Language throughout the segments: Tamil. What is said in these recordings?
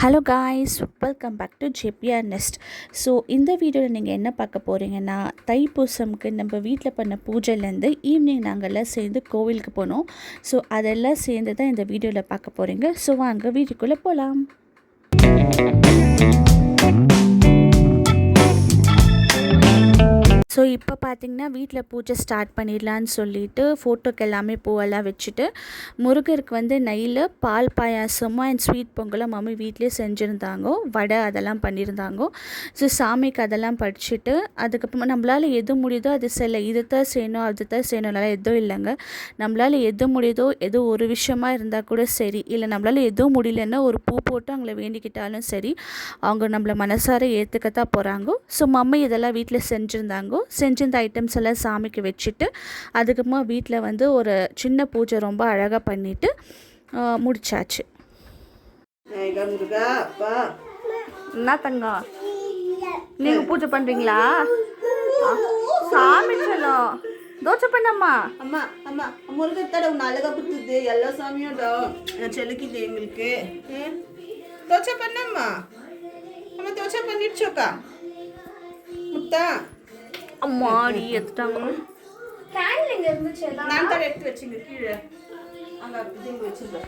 Hello guys, welcome back to JBR nest. So இந்த வீடியோவில் நீங்கள் என்ன பார்க்க போகிறீங்கன்னா, தைப்பூசம்க்கு நம்ம வீட்டில் பண்ண பூஜைலேருந்து ஈவினிங் நாங்கள்லாம் சேர்ந்து கோவிலுக்கு போனோம். ஸோ அதெல்லாம் சேர்ந்து தான் இந்த வீடியோவில் பார்க்க போகிறீங்க. ஸோ வாங்க வீடியோக்குள்ளே போகலாம். ஸோ இப்போ பார்த்திங்கன்னா வீட்டில் பூஜை ஸ்டார்ட் பண்ணிடலான்னு சொல்லிவிட்டு ஃபோட்டோக்கு எல்லாமே பூவெல்லாம் வச்சுட்டு, முருகருக்கு வந்து நெய்யில் பால் பாயாசமும் அண்ட் ஸ்வீட் பொங்கலும் மம்மி வீட்லேயே செஞ்சுருந்தாங்க. வடை அதெல்லாம் பண்ணியிருந்தாங்க. ஸோ சாமிக்கு அதெல்லாம் படிச்சுட்டு அதுக்கப்புறமா நம்மளால் எது முடியுதோ அது இது தான் செய்யணும் அது தான் செய்யணும்னால எதுவும் இல்லைங்க. நம்மளால் எது முடியுதோ எதோ ஒரு விஷயமா இருந்தால் கூட சரி, இல்லை நம்மளால் எதுவும் முடியலன்னா ஒரு பூ போட்டு அவங்கள வேண்டிக்கிட்டாலும் சரி, அவங்க நம்மளை மனசார ஏற்றுக்கத்தான் போகிறாங்க. ஸோ மம்மி இதெல்லாம் வீட்டில் செஞ்சுருந்தாங்க. செஞ்சிருந்த ஐட்டம்ஸ் எல்லாம் சாமிக்கு வச்சுட்டு அதுக்கப்புறமா வீட்டில் வந்து ஒரு சின்ன பூஜை ரொம்ப அழகாக பண்ணிவிட்டு முடிச்சாச்சு. என்ன தங்கம், நீங்கள் பூஜை பண்ணுறீங்களா? சாமி சொல்லும் தோசை பண்ணம்மா. அம்மா அம்மா முருகத்தோட உன்னை அழகா புத்துது எல்லா சாமியும் செலுக்குது எங்களுக்கு. தோசை பண்ணம்மா. அம்மா தோசை பண்ணிடுச்சோக்கா முத்தா. அம்மாடி எடுத்துட்டாங்க. கேண்டில் எங்க இருந்துச்சு? நான் தான் எடுத்து வச்சுங்க கீழே. அங்க இருக்குது, இங்க வச்சிருக்கேன்.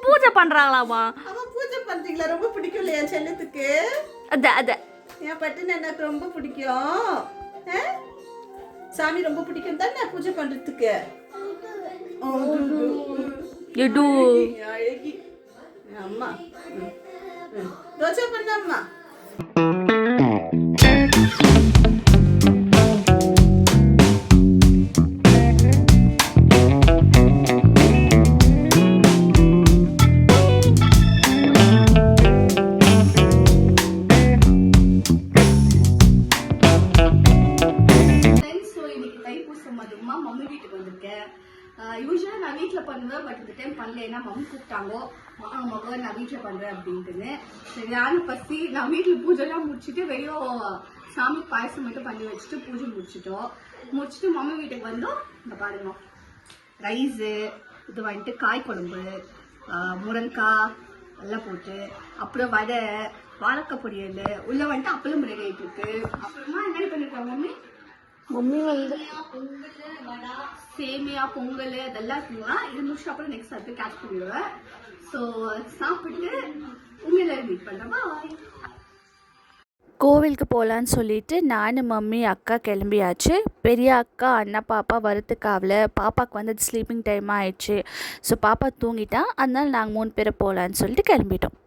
பூஜை பண்றாங்களாமா? அம்மா பூஜை பண்றீங்களா? ரொம்ப பிடிக்கும் இல்லையா செல்லத்துக்கு? அத என் பட்டுன்னு எனக்கு ரொம்ப பிடிக்கும். சாமி ரொம்ப பிடிக்கும் தானே பூஜை பண்றதுக்கு. அழகி அம்மா. தோசை பண்ணம்மா. மம்மி வீட்டுக்கு வந்திருக்கேன். யூஸ்வலாக நான் வீட்டில் பண்ணுவேன், பட் இந்த டைம் பண்ணல. ஏன்னா மம்மி கூப்பிட்டாங்கோ, மகன் நான் வீட்டில் பண்ணுறேன் அப்படின்ட்டுன்னு. சரியான பசி. நான் வீட்டில் பூஜைலாம் முடிச்சுட்டு வெறும் சாமி பாயசம் மட்டும் பண்ணி வச்சுட்டு பூஜை முடிச்சுட்டு மம்மி வீட்டுக்கு வந்தோம். இந்த பாருங்க, ரைஸு, இது வந்துட்டு காய் குழம்பு, முருங்காய் எல்லாம் போட்டு, அப்புறம் வடை, வாழைக்காய் பொரியல், உள்ள வந்துட்டு அப்பளம் ரெடி ஆகிட்டு இருக்கு. அப்புறமா என்ன பண்ணிருக்காங்க மம்மி வந்து சேமியா பொங்கல் அதெல்லாம் இருக்குங்களா. இது முடிச்சு அப்புறம் நெக்ஸ்ட் அடுத்து கேட்ச் பண்ணிடுவேன். ஸோ சாப்பிட்டு உண்மையில மீட் பண்ணுறேன். பாய். கோவிலுக்கு போகலான்னு சொல்லிட்டு நானும் மம்மி அக்கா கிளம்பியாச்சு. பெரிய அக்கா அண்ணா பாப்பா வரத்துக்காவில் பாப்பாவுக்கு வந்து ஸ்லீப்பிங் டைம் ஆயிடுச்சு. ஸோ பாப்பா தூங்கிட்டான். அதனால நாங்கள் 3 பேரை போகலான்னு சொல்லிட்டு கிளம்பிட்டோம்.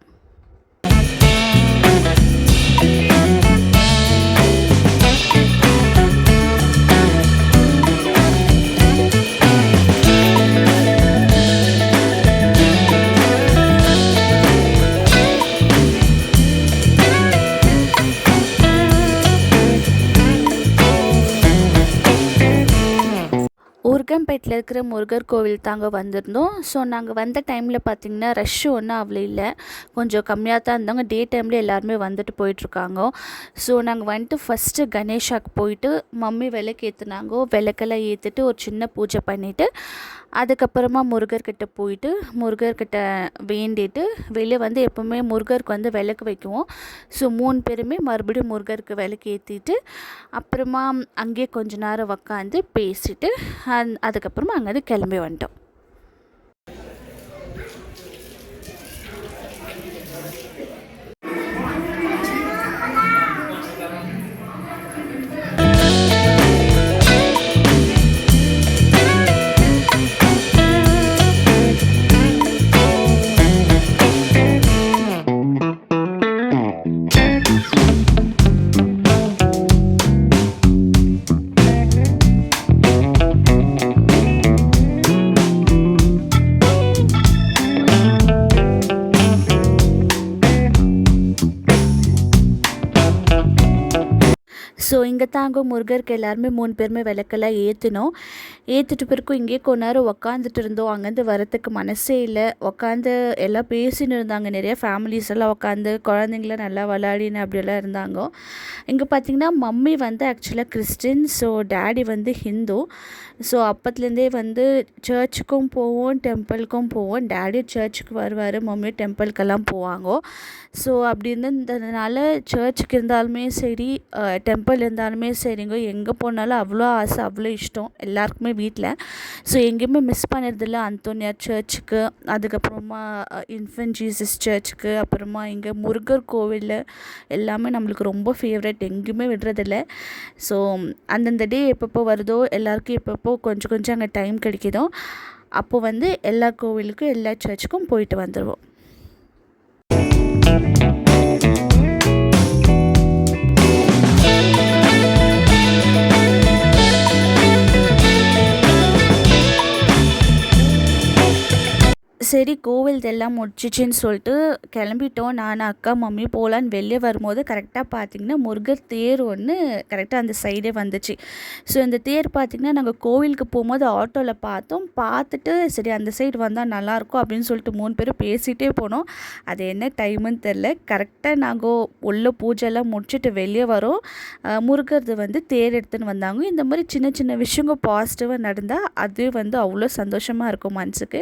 உருகம்பேட்டில் இருக்கிற முருகர் கோவில் தாங்க வந்திருந்தோம். ஸோ நாங்கள் வந்த டைமில் பார்த்திங்கன்னா ரஷ்ஷு ஒன்றும் அவ்வளோ இல்லை, கொஞ்சம் கம்மியாக தான் இருந்தாங்க. டே டைமில் எல்லாருமே வந்துட்டு போயிட்டுருக்காங்க. ஸோ நாங்கள் வந்துட்டு ஃபஸ்ட்டு கணேஷாவுக்கு போயிட்டு மம்மி விளக்கு ஏற்றுனாங்கோ. விளக்கெல்லாம் ஏற்றிட்டு ஒரு சின்ன பூஜை பண்ணிவிட்டு அதுக்கப்புறமா முருகர்கிட்ட போயிட்டு முருகர்கிட்ட வேண்டிட்டு வெளியே வந்து எப்போவுமே முருகருக்கு வந்து விளக்கு வைக்குவோம். ஸோ 3 பேருமே மறுபடியும் முருகருக்கு விளக்கு ஏற்றிட்டு அப்புறமா அங்கேயே கொஞ்ச நேரம் உக்காந்து பேசிட்டு அதுக்கப்புறமா அங்கேருந்து கிளம்பி வந்துட்டோம். ஸோ இங்கே தாங்க முருகருக்கு எல்லாருமே 3 பேருமே விளக்கெல்லாம் ஏற்றினோம். ஏற்றிட்டு பிறக்கும் இங்கே கொஞ்ச நேரம் உக்காந்துட்டு இருந்தோம். அங்கேருந்து வரத்துக்கு மனசே இல்லை. உக்காந்து எல்லாம் பேசின்னு இருந்தாங்க. நிறைய ஃபேமிலிஸ் எல்லாம் உட்காந்து குழந்தைங்களாம் நல்லா விளையாடின்னு அப்படியெல்லாம் இருந்தாங்க. இங்கே பார்த்திங்கன்னா மம்மி வந்து ஆக்சுவலாக கிறிஸ்டின், ஸோ டேடி வந்து ஹிந்து. ஸோ அப்பத்துலேருந்தே வந்து சர்ச்சுக்கும் போவோம், டெம்பிளுக்கும் போவோம். டேடி சர்ச்சுக்கு வருவார், மம்மி டெம்பிளுக்கெல்லாம் போவாங்க. ஸோ அப்படி இருந்ததுனால சர்ச்சுக்கு இருந்தாலுமே சரி, டெம்பிள் இருந்தாலுமே சரிங்க, எங்கே போனாலும் அவ்வளோ ஆசை, அவ்வளோ இஷ்டம் எல்லாருக்குமே வீட்டில். ஸோ எங்கேயுமே மிஸ் பண்ணுறதில்ல. அந்தோனியார் சர்ச்சுக்கு, அதுக்கப்புறமா இன்ஃபென்ட் ஜீசஸ் சர்ச்சுக்கு, அப்புறமா இங்கே முருகர் கோவில் எல்லாமே நம்மளுக்கு ரொம்ப ஃபேவரட், எங்கேயுமே விடுறதில்ல. ஸோ அந்தந்த டே எப்பப்போ வருதோ, எல்லாருக்கும் எப்பப்போ கொஞ்சம் கொஞ்சம் அங்கே டைம் கிடைக்குதோ அப்போது வந்து எல்லா கோவிலுக்கும் எல்லா சர்ச்சுக்கும் போயிட்டு வந்துடுவோம். சரி, கோவில்தெல்லாம் முடிச்சிச்சின்னு சொல்லிட்டு கிளம்பிட்டோம். நான், அக்கா, மம்மி போகலான்னு வெளியே வரும்போது கரெக்டாக பார்த்திங்கன்னா முருகர் தேர் ஒன்று கரெக்டாக அந்த சைடே வந்துச்சு. ஸோ இந்த தேர் பார்த்திங்கன்னா நாங்கள் கோவிலுக்கு போகும்போது ஆட்டோவில் பார்த்தோம். பார்த்துட்டு சரி அந்த சைடு வந்தால் நல்லாயிருக்கும் அப்படின்னு சொல்லிட்டு 3 பேரும் பேசிகிட்டே போனோம். அது என்ன டைமுன்னு தெரில. கரெக்டாக நாங்கள் உள்ள பூஜைலாம் முடிச்சுட்டு வெளியே வரோம். முருகர் வந்து தேர் எடுத்துன்னு வந்தாங்க. இந்த மாதிரி சின்ன சின்ன விஷயங்க பாசிட்டிவாக நடந்தால் அது வந்து அவ்வளோ சந்தோஷமாக இருக்கும் மனசுக்கு.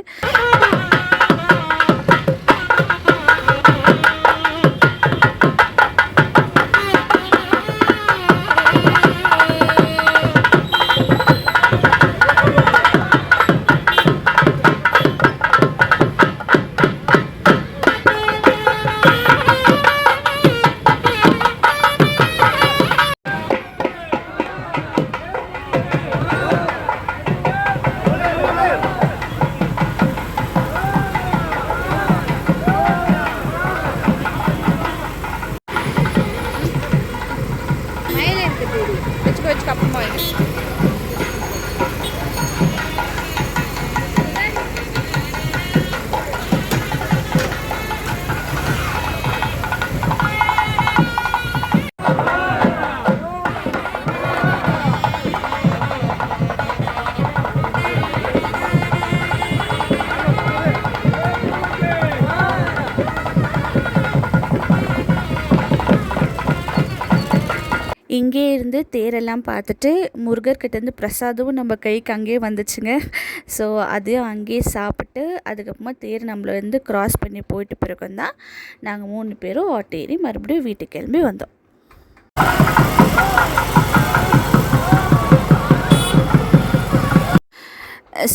இங்கே இருந்து தேரெல்லாம் பார்த்துட்டு முருகர்கிட்டேருந்து பிரசாதமும் நம்ம கைக்கு அங்கேயே வந்துச்சுங்க. ஸோ அதையும் அங்கேயே சாப்பிட்டு அதுக்கப்புறமா தேர் நம்மளை வந்து க்ராஸ் பண்ணி போயிட்டு பிறகு தான் நாங்கள் 3 பேரும் ஆட்டோ ஏறி மறுபடியும் வீட்டுக்கு கிளம்பி வந்தோம்.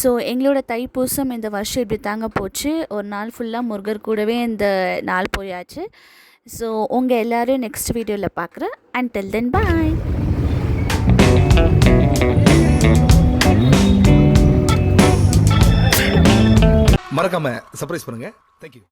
ஸோ எங்களோட தைப்பூசம் இந்த வருஷம் இப்படி தாங்க போச்சு. ஒரு நாள் ஃபுல்லாக முருகர் கூடவே இந்த நாள் போயாச்சு. ஸோ உங்கள் எல்லோரையும் நெக்ஸ்ட் வீடியோவில் பார்க்குறேன். until then bye. மறக்காம சர்ப்ரைஸ் பண்ணுங்க. Thank you.